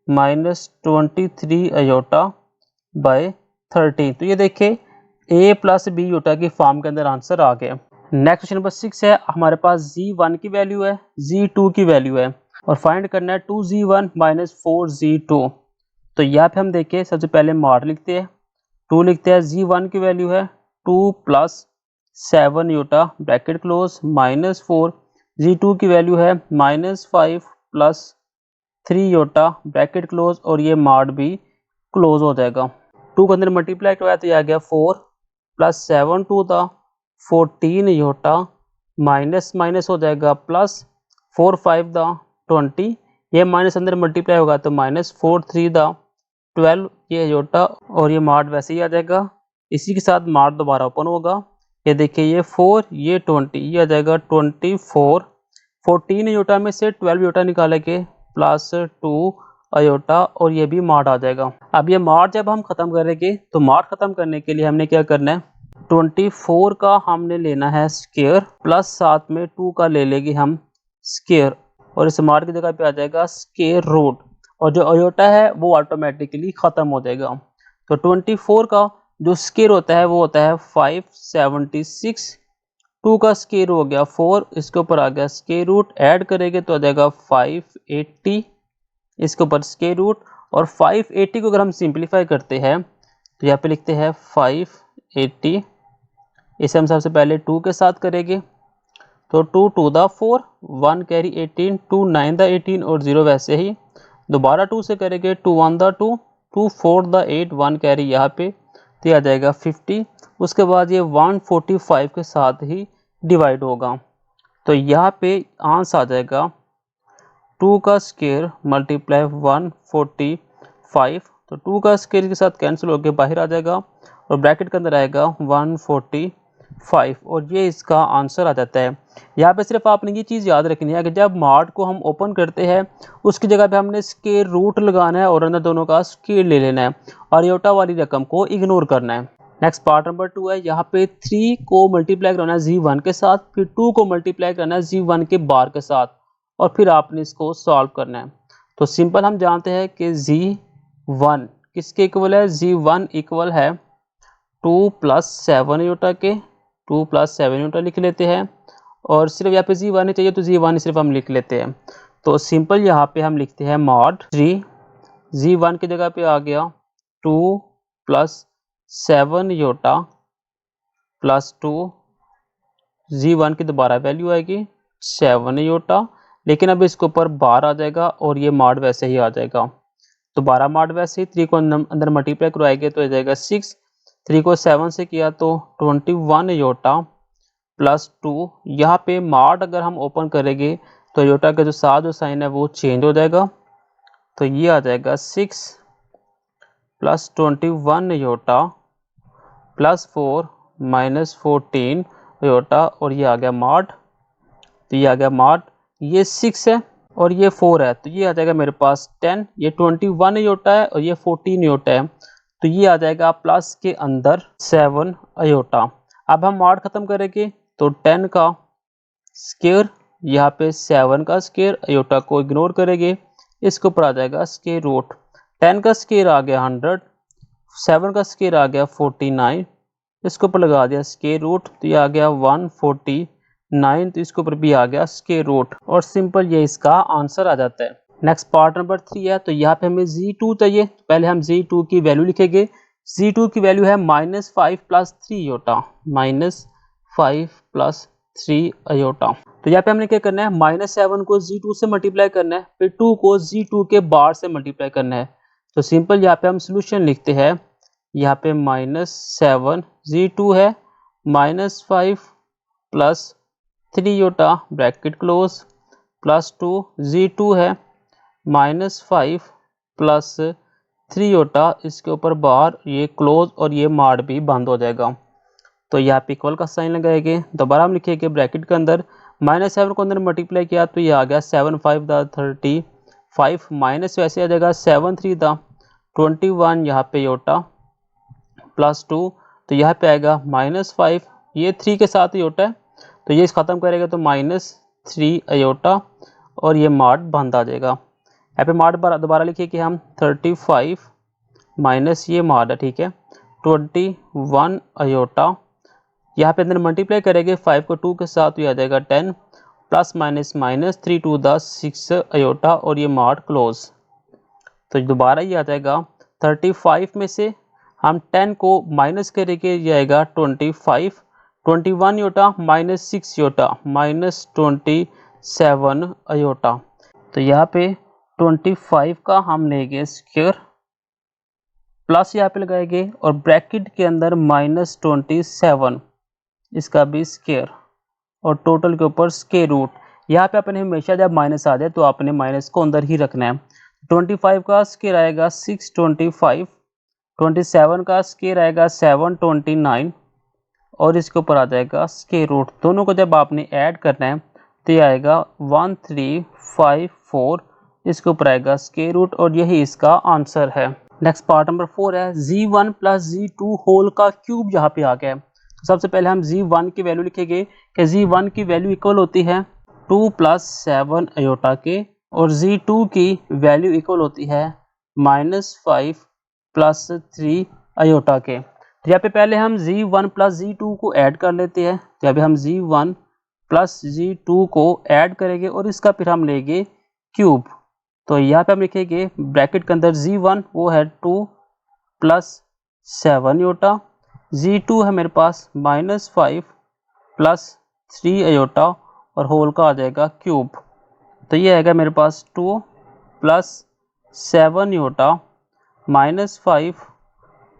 -23 अयोटा बाय 13। तो ये देखिए a + b योटा की फॉर्म के अंदर आंसर आ गया। नेक्स्ट क्वेश्चन नंबर 6 है, हमारे पास z1 की वैल्यू है, z2 की वैल्यू है, और फाइंड करना है 2z1 - 4z2। तो यहाँ पे हम देखें, सबसे पहले मॉड लिखते हैं, 2 लिखते हैं, z1 की वैल्यू है 2 + 7 योटा ब्रैकेट क्लोज -4, z2 की वैल्यू है -5 + 3 योटा ब्रैकेट क्लोज, और ये मॉड भी क्लोज हो जाएगा। 2 के अंदर मल्टीप्लाई करवाया तो ये आ गया 4 + 7 2 द 14 योटा माइनस माइनस हो जाएगा प्लस 4 5 द 20, ये माइनस अंदर मल्टीप्लाई होगा तो -4 3 द 12, ये योटा, और ये मार्ट वैसे ही आ जाएगा। इसी के साथ मार्ट दोबारा ओपन होगा, ये देखिए ये 4 ये 20, ये आ जाएगा 24। 14 योटा में से 12 योटा निकालेंगे +2 अयोटा, और ये भी मार्ट आ जाएगा। अब ये मार्ट जब हम खत्म करेंगे तो मार्ट खत्म करने के लिए हमने क्या करना है, 24 का हमने लेना है स्क्वायर प्लस साथ में 2 का ले लेंगे हम स्क्वायर, और इस मार्ट की जगह पे आ जाएगा स्क्वायर रूट, और जो अयोटा है वो ऑटोमेटिकली ख़त्म हो जाएगा। तो 24 का जो स्क्वायर होता है वो होता है 576, 2 का स्क्वायर हो गया 4, इसके ऊपर आ गया स्क्वायर रूट, ऐड करेंगे तो आ जाएगा 580, इसके ऊपर स्क्वायर रूट, और 580 को अगर हम सिंप्लीफाई करते हैं तो यहाँ पे लिखते हैं 580, इसे हम सबसे पहले 2 के साथ करेंगे, तो 2 2 द 4, 1 कैरी 18, 2 9 द 18 और 0 वैसे ही, दोबारा 2 से करेंगे 2 1 द 2, 2 4 द 8, 1 कैरी यहाँ पे, तो आ जाएगा 50। उसके बाद ये 145 के साथ ही डिवाइड होगा, तो यहाँ पे आंसर आ जाएगा 2 का स्क्वायर मल्टीप्लाई 145, तो 2 का स्क्वायर के साथ कैंसिल होकर बाहर आ जाएगा, और ब्रैकेट के अंदर आएगा 145, और ये इसका आंसर आ जाता है। यहाँ पे सिर्फ आपने ये चीज़ याद रखनी है कि जब मार्ट को हम ओपन करते हैं उसकी जगह पे हमने स्क्वायर रूट लगाना है और अंदर दोनों का स्क्वायर ले लेना है, और योटा वाली रकम को इग्नोर करना है। नेक्स्ट पार्ट नंबर 2 है, यहाँ पे 3 को मल्टीप्लाई करना है z1 के साथ, फिर 2 को मल्टीप्लाई करना है z1 के बार के साथ, और फिर आपने इसको सॉल्व करना है। तो सिंपल हम जानते हैं कि z1 किसके इक्वल है, z1 इक्वल है 2 + 7 योटा के, 2 + 7 योटा लिख लेते हैं, और सिर्फ यहाँ पे z1 चाहिए तो z1 सिर्फ हम लिख लेते हैं। तो सिंपल यहाँ पे हम लिखते हैं मॉड 3, z1 की जगह पे आ गया 2 + 7 योटा +2, z1 की दोबारा वैल्यू आएगी 7 योटा, लेकिन अब इसके ऊपर बार आ जाएगा और ये मॉड वैसे ही आ जाएगा। तो 12 मॉड वैसे ही 3 को अंदर मल्टीप्लाई करवाएंगे तो आ जाएगा 6, 3 को 7 से किया तो 21 योटा +2, यहाँ पे मॉड अगर हम ओपन करेंगे तो योटा का जो साथ जो साइन है वो चेंज हो जाएगा, तो ये आ जाएगा 6 plus 21 iota plus 4 minus 14 iota, और ये आ गया मॉड। तो ये आ गया मॉड, ये 6 है और ये 4 है, तो ये आ जाएगा मेरे पास 10। ये 21 अयोटा है और ये 14 अयोटा है, तो ये आ जाएगा प्लस के अंदर 7 अयोटा। अब हम मॉड खत्म करेंगे, तो 10 का स्क्वायर, यहाँ पे 7 का स्क्वायर, अयोटा को इग्नोर करेंगे, इसके ऊपर आ जाएगा स्क्वायर रूट। 10 का स्क्वायर आ गया 100, 7 का स्क्वायर आ गया 49, इसके ऊपर लगा दिया स्क्वायर रूट, तो ये आ गया 149, तो इसके ऊपर भी आ गया स्क्वायर रूट, और सिंपल ये इसका आंसर आ जाता है। नेक्स्ट पार्ट नंबर 3 है, तो यहाँ पे हमें Z2 चाहिए। तो पहले हम Z2 की वैल्यू लिखेंगे। Z2 की वैल्यू है -5 प्लस 3 अयोटा, -5 प्लस 3 अयोटा। तो यहाँ पे हमने क्या करना है, -7 को Z2 से मल्टीप्लाई करना है, फिर 2 को Z2 के बार से मल्टीप्लाई करना है। तो सिंपल यहाँ पे हम सोल्यूशन लिखते हैं, यहाँ पे -7 Z2 है, -5 plus 3 iota bracket close, plus 2 Z2 है, -5 प्लस 3 अयोटा, इसके ऊपर बार ये क्लोज और ये मार्ड भी बंद हो जाएगा। तो यहाँ पे इक्वल का साइन लगाएंगे, दोबारा हम लिखेंगे ब्रैकेट के अंदर, -7 को अंदर मल्टीप्लाई किया तो ये आ गया 7 5 द 35, माइनस वैसे आ जाएगा 7 3 द 21, यहाँ पे अयोटा प्लस 2, तो यहाँ पे आएगा -5, ये 3 के साथ अयोटा है, तो ये ख़त्म करेगा तो -3 अयोटा, और ये मार्ड बंद आ जाएगा। यहाँ पे मार्ड दोबारा लिखिए कि हम 35 माइनस ये मार्ड है, ठीक है, 21 अयोटा, यहाँ पे अंदर मल्टीप्लाई करेंगे 5 को 2 के साथ, तो ये आ जाएगा 10, plus minus minus 3 to the 6 iota, और ये मार्ड क्लोज। तो दोबारा ये आ जाएगा 35 में से हम 10 को माइनस करेंगे, ये आएगा 25, 21 अयोटा माइनस 6 अयोटा -27 अयोटा। तो यहाँ पे 25 का हम लेंगे स्क्वायर, प्लस यहाँ पे लगाएंगे, और ब्रैकेट के अंदर -27 इसका भी स्क्वायर, और टोटल के ऊपर स्क्वायर रूट। यहाँ पे अपने हमेशा जब माइनस आ जाए तो आपने माइनस को अंदर ही रखना है। 25 का स्क्वायर आएगा 625, 27 का स्क्वायर आएगा 729, और इसके ऊपर आ जाएगा स्क्वायर रूट। दोनों को जब आपने ऐड करना है तो ये आएगा 1354, इसके ऊपर आएगा स्क्वायर रूट, और यही इसका आंसर है। नेक्स्ट पार्ट नंबर 4 है, Z1 प्लस Z2 होल का क्यूब यहाँ पे आ गया है। तो सबसे पहले हम Z1 की वैल्यू लिखेंगे कि Z1 की वैल्यू इक्वल होती है 2 प्लस 7 अयोटा के, और Z2 की वैल्यू इक्वल होती है -5 प्लस 3 अयोटा के। तो यहाँ पे पहले हम Z1 प्लस Z2 को ऐड कर लेते हैं। तो अभी हम Z1 प्लस Z2 को ऐड करेंगे और इसका फिर हम लेंगे क्यूब। तो यहाँ पे हम लिखेंगे ब्रैकेट के अंदर Z1 वो है 2 प्लस 7 अयोटा, Z2 है मेरे पास -5 प्लस 3 अयोटा, और होल का आ जाएगा क्यूब। तो ये आएगा मेरे पास 2 प्लस 7 अयोटा -5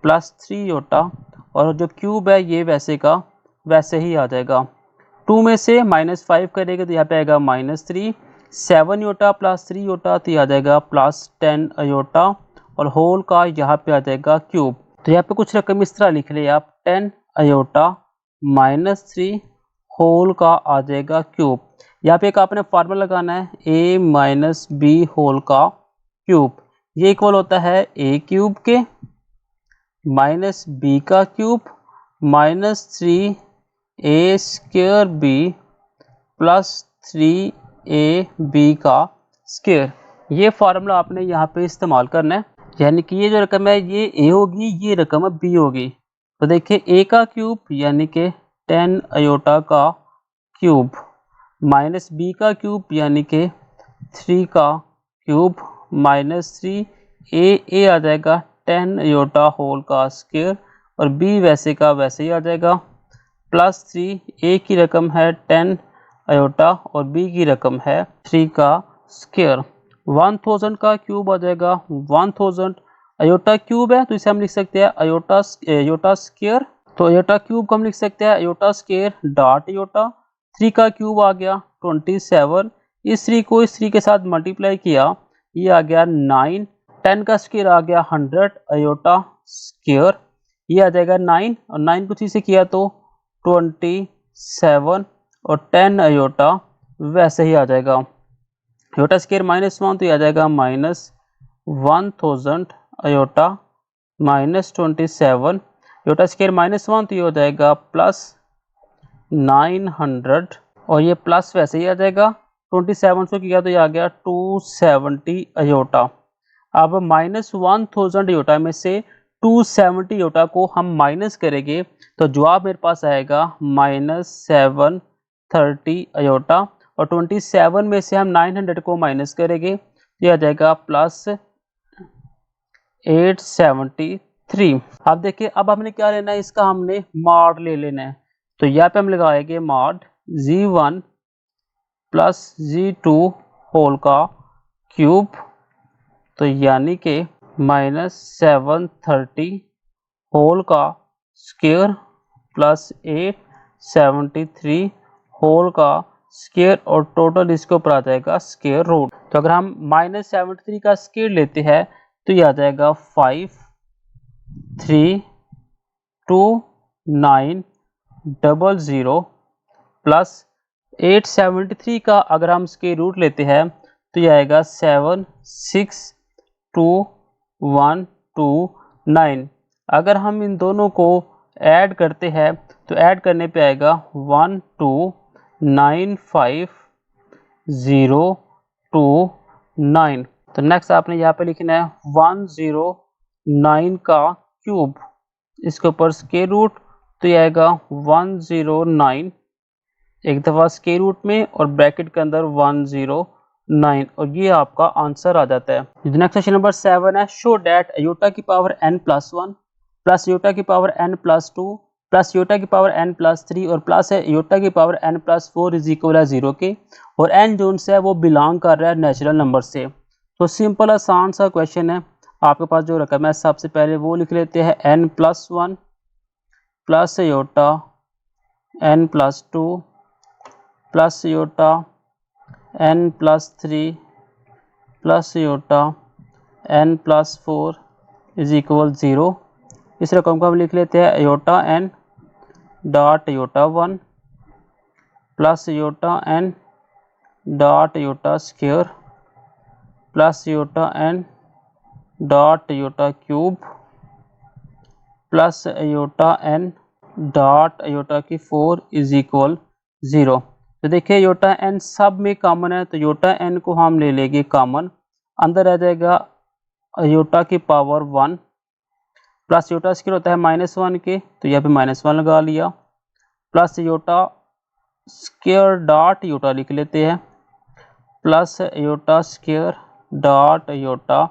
प्लस 3 अयोटा, और जो क्यूब है ये वैसे का वैसे ही आ जाएगा। 2 में से -5 करेंगे तो यहाँ पे आएगा -3, 7 अयोटा प्लस 3 अयोटा, तो ये आ जाएगा +10 अयोटा, और होल का यहाँ पे आ जाएगा क्यूब। तो यहाँ पे कुछ रकम इस तरह लिख ले आप, 10 अयोटा -3 होल का आ जाएगा क्यूब। यहाँ पे एक आपने फार्मूला लगाना है, a माइनस बी होल का क्यूब, ये इक्वल होता है a क्यूब के माइनस बी का cube -3a square b plus 3ab का स्क्वायर। ये फार्मूला आपने यहाँ पे इस्तेमाल करना है, यानी कि ये जो रकम है ये a होगी, ये रकम b होगी। तो देखिए a का क्यूब यानी कि 10 अयोटा का क्यूब माइनस b का क्यूब यानी कि 3 का क्यूब -3a आ जाएगा 10 अयोटा होल का स्क्वायर, और b वैसे का वैसे ही आ जाएगा, +3 a की रकम है 10 अयोटा और b की रकम है 3 का स्क्वायर। 1000 का क्यूब आ जाएगा 1000, अयोटा क्यूब है तो इसे हम लिख सकते हैं अयोटा स्क्वायर। तो अयोटा क्यूब को हम लिख सकते हैं अयोटा स्क्वायर डॉट अयोटा। 3 का क्यूब आ गया 27, इस 3 को इस 3 के साथ मल्टीप्लाई किया, ये आ गया 9, 10 का स्क्वायर आ गया 100 अयोटा स्क्वायर, ये आ जाएगा 9 और 9 को 3 से किया तो 27 और 10 अयोटा वैसे ही आ जाएगा। अयोटा स्क्वायर -1 तो ये आ जाएगा -1000 अयोटा -27, अयोटा स्क्वायर -1 तो ये हो जाएगा +900 और ये प्लस वैसे ही आ जाएगा। 27 से किया तो ये आ गया 270 अयोटा। अब -1000 अयोटा में से 270 अयोटा को हम माइनस करेंगे तो जवाब मेरे पास आएगा -730 अयोटा और 27 में से हम 900 को माइनस करेंगे तो ये आ जाएगा +873। अब देखिए, अब हमने क्या लेना है, इसका हमने मॉड ले लेना है। तो यहाँ पे हम लगाएंगे mod g1 plus g2 whole का क्यूब, तो यानी कि -730 होल का स्क्वायर प्लस 873 होल का स्क्वायर और टोटल इसके ऊपर आ जाएगा स्क्वायर रूट। तो अगर हम -73 का स्क्वायर लेते हैं तो ये आ जाएगा 532900 प्लस 873 का अगर हम स्क्वायर रूट लेते हैं तो ये आएगा 7622129। अगर हम इन दोनों को ऐड करते हैं तो ऐड करने पे आएगा 1295029। तो नेक्स्ट आपने यहाँ पे लिखना है 109 का क्यूब, इसके ऊपर स्क्वायर रूट तो ये आएगा 109 एक दफ़ा स्क्वायर रूट में और ब्रैकेट के अंदर 109 और ये आपका आंसर आ जाता है। नेक्स्ट क्वेश्चन नंबर 7 है, शो डैट अयोटा की पावर n+1 प्लस अयोटा की पावर n+2 प्लस अयोटा की पावर n+3 और प्लस है अयोटा की पावर n+4 इज इक्वल है 0 के, और n जोन से है वो बिलोंग कर रहा है नेचुरल नंबर से। तो सिंपल आसान सा क्वेश्चन है, आपके पास जो रकम है सबसे पहले वो लिख लेते हैं n+1 plus iota n+2 plus iota n+3 plus iota n+4 is equal 0। इस रकम को हम लिख लेते हैं iota n dot iota 1 plus iota n dot iota square plus iota n dot iota cube plus iota n dot iota की 4 is equal 0। तो देखिए अयोटा n सब में कॉमन है तो अयोटा n को हम ले लेंगे कॉमन, अंदर आ जाएगा अयोटा की पावर 1 प्लस अयोटा स्क्वायर होता है -1 के, तो यहाँ पे -1 लगा लिया, plus iota square dot iota लिख लेते हैं plus iota square dot iota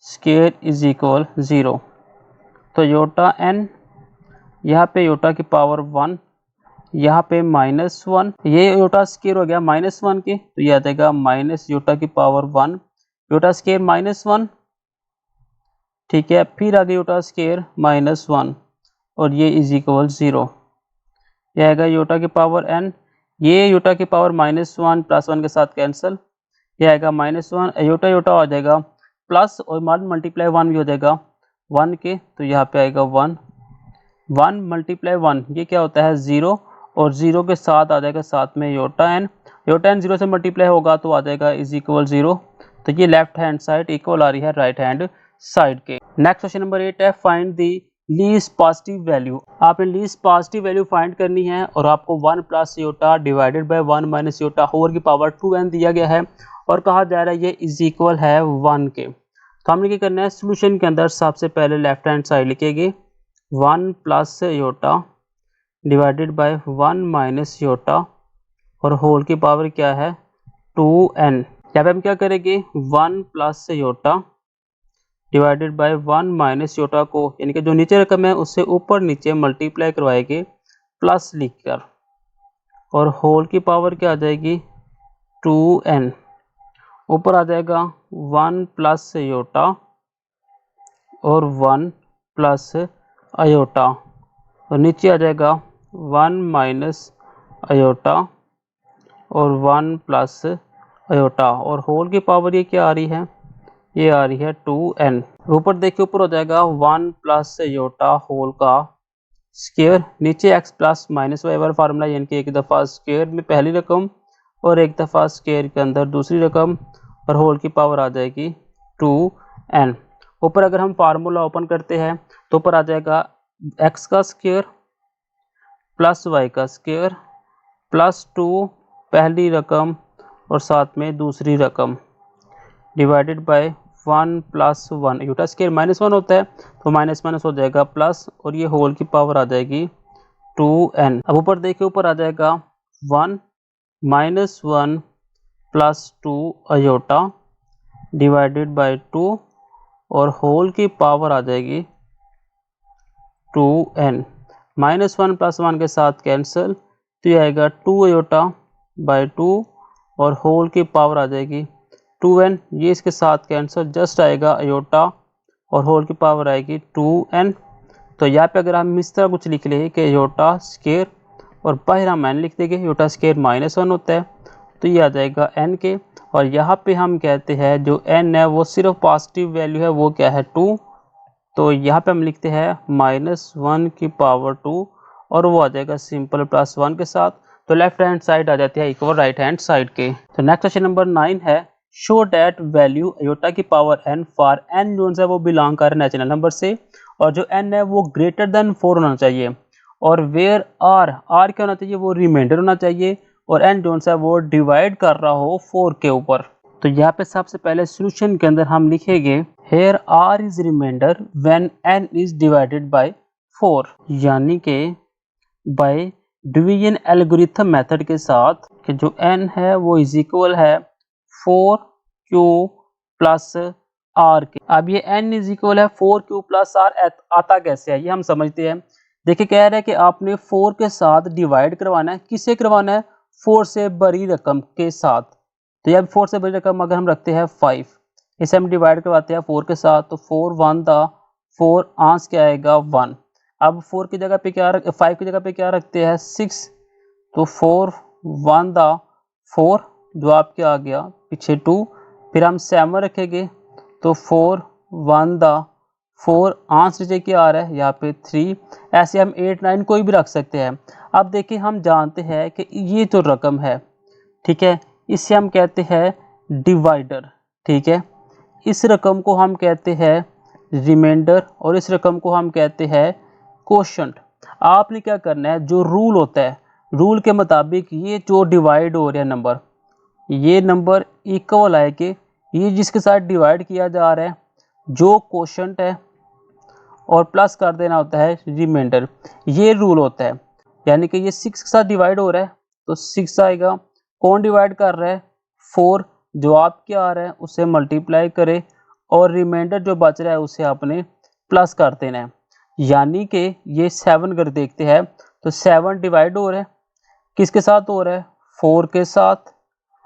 square is equal 0। तो अयोटा n यहाँ पे अयोटा की पावर 1 यहाँ पे -1, ये अयोटा स्क्वायर हो गया -1 के, तो ये आ जाएगा माइनस अयोटा की पावर 1 अयोटा स्क्वायर -1, ठीक है, फिर आ गया अयोटा स्क्वायर -1 और ये इज इक्वल 0। ये आएगा अयोटा की पावर n, ये अयोटा की पावर -1 +1 के साथ कैंसिल, ये आएगा -1 अयोटा अयोटा हो जाएगा प्लस और मल्टीप्लाई 1 भी हो जाएगा 1 के, तो यहाँ पे आएगा 1 1 मल्टीप्लाई 1 ये क्या होता है 0 और 0 के साथ आ जाएगा साथ में अयोटा n 0 से मल्टीप्लाई होगा तो आ जाएगा इज इक्वल 0। तो ये लेफ्ट हैंड साइड इक्वल आ रही है राइट हैंड साइड के। नेक्स्ट क्वेश्चन नंबर 8 है, find the least positive value. आपने लीस्ट पॉजिटिव वैल्यू फाइंड करनी है और आपको 1 plus iota divided by 1 minus iota whole की पावर 2n दिया गया है और कहा जा रहा है ये इज इक्वल है 1 के। तो हमने क्या करना है, सोल्यूशन के अंदर सबसे पहले लेफ्ट हैंड साइड लिखेंगे 1 plus iota divided by 1 minus iota और होल की पावर क्या है 2n। यहाँ पे हम क्या करेंगे 1 plus iota divided by 1 minus aorta को यानी कि जो नीचे रकम है उससे ऊपर नीचे मल्टीप्लाई करवाएंगे प्लस लिखकर, और होल की पावर क्या आ जाएगी 2n, ऊपर आ जाएगा 1 प्लस अयोटा और 1 प्लस अयोटा और नीचे आ जाएगा 1 माइनस अयोटा और 1 प्लस अयोटा और होल की पावर ये क्या आ रही है ये आ रही है 2n। ऊपर देखिए ऊपर हो जाएगा 1 प्लस आयोटा होल का स्क्वायर, नीचे x प्लस माइनस वाई वाला फार्मूला, यानी कि एक दफ़ा स्क्वायर में पहली रकम और एक दफ़ा स्क्वायर के अंदर दूसरी रकम और होल की पावर आ जाएगी 2n। ऊपर अगर हम फार्मूला ओपन करते हैं तो ऊपर आ जाएगा x का स्क्वायर प्लस y का स्क्वायर प्लस 2 पहली रकम और साथ में दूसरी रकम divided by 1 plus 1। Utah square minus 1 होता है तो माइनस माइनस हो जाएगा प्लस और ये होल की पावर आ जाएगी 2n। अब ऊपर देखिए ऊपर आ जाएगा 1 minus 1 plus 2 iota divided by 2 और होल की पावर आ जाएगी 2n। माइनस 1 प्लस 1 के साथ कैंसिल तो ये आएगा 2 आयोटा बाय 2 और होल की पावर आ जाएगी 2n। ये इसके साथ कैंसिल, जस्ट आएगा आयोटा और होल की पावर आएगी 2n। तो यहाँ पे अगर हम इस तरह कुछ लिख लें कि आयोटा स्क्वायर और बाहर हम n लिख देंगे, आयोटा स्क्वायर माइनस 1 होता है तो ये आ जाएगा n के, और यहाँ पे हम कहते हैं जो n है वो सिर्फ पॉजिटिव वैल्यू है, वो क्या है 2, तो यहाँ पे हम लिखते हैं माइनस 1 की पावर 2 और वो आ जाएगा सिंपल प्लस 1 के साथ। तो लेफ्ट हैंड साइड आ जाती है इक्वल राइट हैंड साइड के। तो नेक्स्ट क्वेश्चन नंबर 9 है, शो डैट वैल्यू आयोटा की पावर n फॉर n जो है वो बिलोंग कर नेचुरल नंबर से, और जो n है वो ग्रेटर देन 4 होना चाहिए, और वेयर r क्या होना चाहिए, वो रिमाइंडर होना चाहिए, और n जो है वो डिवाइड कर रहा हो 4 के ऊपर। तो यहाँ पे सबसे पहले सॉल्यूशन के अंदर हम लिखेंगे here r is remainder when n is divided by 4, यानी कि बाय डिवीजन एल्गोरिथम मेथड के साथ कि जो n है वो इज इक्वल है 4q प्लस r के। अब ये n इज इक्वल है 4q प्लस r आता कैसे है ये हम समझते हैं। देखिए कह रहा है कि आपने 4 के साथ डिवाइड करवाना है, किससे करवाना है, 4 से बड़ी रकम के साथ। तो यहाँ 4 से बड़ी रकम अगर हम रखते हैं 5, इसे हम डिवाइड करवाते हैं 4 के साथ, तो 4 1 दा 4 आंस क्या आएगा 1। अब 4 की जगह पे क्या 5 की जगह पे क्या रखते हैं 6, तो 4 1 दा 4 जो आपके आ गया पीछे 2, फिर हम 7 रखेंगे तो 4 1 दा 4 आंस नीचे क्या आ रहा है यहाँ पे 3, ऐसे हम 8 9 कोई भी रख सकते हैं। अब देखिए हम जानते हैं कि ये जो रकम है, ठीक है, इसे हम कहते हैं डिवाइडर, ठीक है, इस रकम को हम कहते हैं रिमाइंडर और इस रकम को हम कहते हैं कोशंट। आपने क्या करना है, जो रूल होता है रूल के मुताबिक ये जो डिवाइड हो रहा है नंबर, ये नंबर इक्वल है कि ये जिसके साथ डिवाइड किया जा रहा है जो कोशंट है और प्लस कर देना होता है रिमाइंडर, ये रूल होता है। यानी कि ये 6 के साथ डिवाइड हो रहा है तो 6 आएगा, कौन डिवाइड कर रहा है 4, जो आपके आ रहा है उसे मल्टीप्लाई करे और रिमाइंडर जो बच रहा है उसे आपने प्लस कर देना है। यानी कि ये 7 अगर देखते हैं तो 7 डिवाइड हो रहा है, किसके साथ हो रहा है 4 के साथ,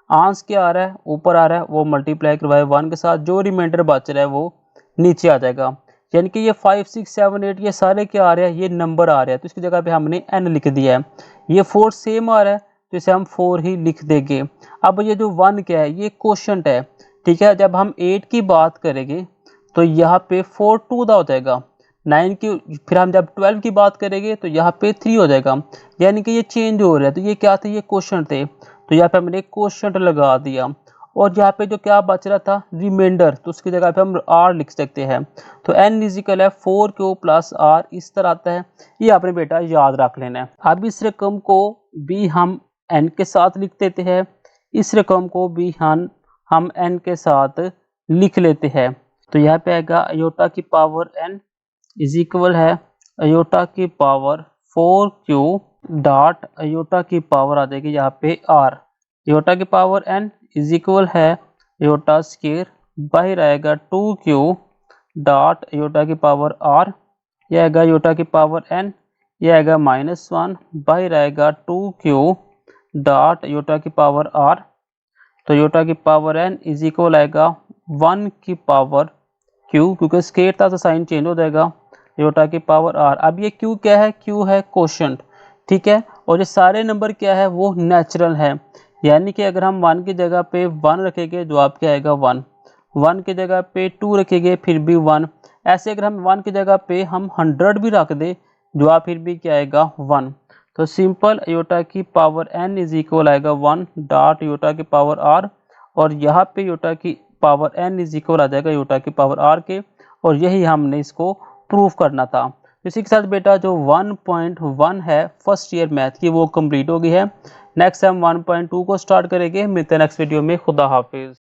आंस क्या आ रहा है ऊपर आ रहा है वो मल्टीप्लाई करवाए 1 के साथ, जो रिमाइंडर बच रहा है वो नीचे आ जाएगा। यानी कि ये 5 6 7 8 ये सारे क्या आ रहे हैं, ये नंबर आ रहे हैं, तो इसकी जगह पे हमने n लिख दिया है। ये 4 सेम आ रहा है तो इसे हम 4 ही लिख देंगे। अब ये जो 1 क्या है ये कोशंट है, ठीक है। जब हम 8 की बात करेंगे तो यहाँ पे 4 2 दा हो जाएगा 9 की, फिर हम जब 12 की बात करेंगे तो यहाँ पे 3 हो जाएगा, यानी कि ये चेंज हो रहा है। तो ये क्या थे, ये कोशंट थे, तो यहाँ पे हमने कोशंट लगा दिया। और यहाँ पे जो क्या बच रहा था रिमाइंडर, तो उसकी जगह पे हम r लिख सकते हैं। तो n इजिकल है 4q प्लस r, इस तरह आता है, ये आपने बेटा याद रख लेना है। अब इस रकम को भी हम n के साथ लिख देते हैं, इस रकम को भी हम n के साथ लिख लेते हैं। तो यहाँ पे आएगा आयोटा की पावर n इज इक्वल है आयोटा की पावर 4q डॉट आयोटा की पावर आ जाएगी यहाँ पे r, आयोटा की पावर n इज इक्वल है आयोटा स्क्वायर, बाहर आएगा 2q डॉट आयोटा की पावर r, यह आएगा आयोटा की पावर n, यह आएगा -1, बाहर आएगा 2q डॉट आयोटा की पावर r। तो आयोटा की पावर n इज इक्वल आएगा 1 की पावर q, क्योंकि स्क्वायर था तो साइन चेंज हो जाएगा, आयोटा की पावर r। अब ये q क्या है, q है कोशंट, ठीक है, और ये सारे नंबर क्या है वो नेचुरल है। यानी कि अगर हम 1 की जगह पे 1 रखेंगे जो आपके आएगा 1, 1 की जगह पे 2 रखेंगे फिर भी 1। ऐसे अगर हम 1 की जगह पे हम 100 भी रख दे, जवाब फिर भी क्या आएगा 1। तो सिंपल योटा की पावर n इज इक्वल आएगा 1 डॉट योटा की पावर r, और यहाँ पे योटा की पावर n इज इक्वल आ जाएगा योटा की पावर r के, और यही हमने इसको प्रूफ करना था। इसी के साथ बेटा जो 1.1 है फर्स्ट ईयर मैथ की वो कंप्लीट हो गई है। नेक्स्ट हम 1.2 को स्टार्ट करेंगे। मिलते हैं नेक्स्ट वीडियो में। खुदा हाफिज।